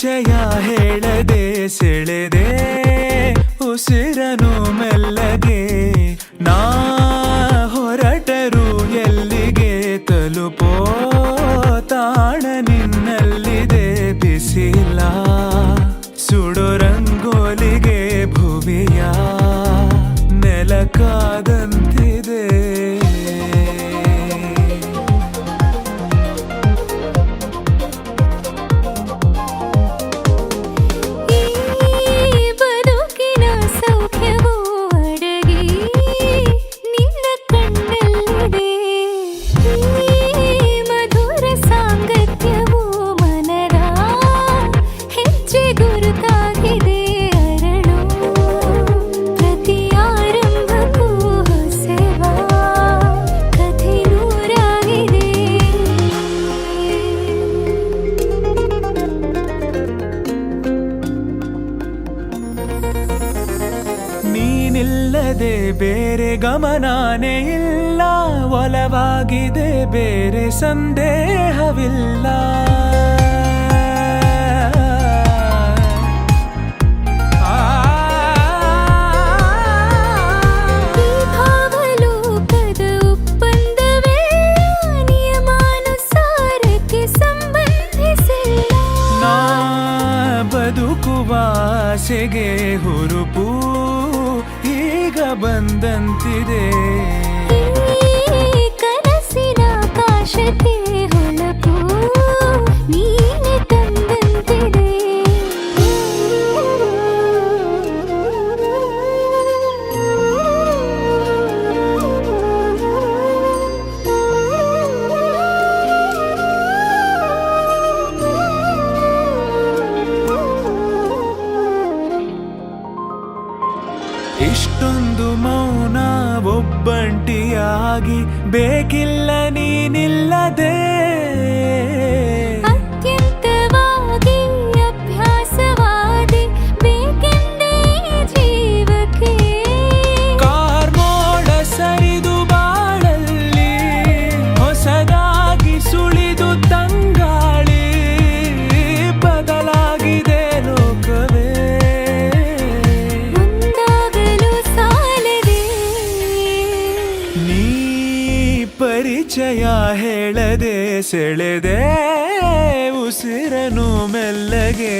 ಪರಿಚಯ ಹೇಳದೆ ಸೆಳೆದೆ ಉಸಿರನು ಮೆಲ್ಲಗೆ ನಾ ಹೊರಟರು ಎಲ್ಲಿಗೆ ತಲುಪೋ ತಾಣ ನಿನ್ನಲ್ಲಿದೆ ಬಿಸಿಲ ಸುಡೋ ರಂಗೋಲಿಗೆ ಭುವಿಯ ನೆಲಕಾದಂತಿದೆ ನೀನಿಲ್ಲದೆ ಬೇರೆ ಗಮನಾನೇ ಇಲ್ಲ ಒಲವಾಗಿದೆ ಬೇರೆ ಸಂದೇಹವಿಲ್ಲ ನಾ ಬದುಕುವ ಆಸೆಗೆ ಹುರುಪು ಈಗ ಬಂದಂತಿದೆ ಕನಸಿನ ಕಾಶತೆ ಹೊಳಪು ನೀನೆ ತಂದಂತಿದೆ ಇಷ್ಟೊಂದು ಮೌನ ಒಬ್ಬಂಟಿಯಾಗಿ ಬೇಕಿಲ್ಲ ನೀನಿಲ್ಲದೆ ಅತ್ಯಂತವಾಗಿ ಅಭ್ಯಾಸವಾದಿ ಬೇಕೆಂದೇ ಜೀವಕ್ಕೆ ಕಾರ್ಮೋಡ ಸರಿದು ಬಾಳಲ್ಲಿ ಹೊಸದಾಗಿ ಸುಳಿದು ತಂಗಾಳಿ ಬದಲಾಗಿದೆ ಲೋಕವೇ ಪರಿಚಯ ಹೇಳದೆ ಸೆಳೆದೆ ಉಸಿರನು ಮೆಲ್ಲಗೆ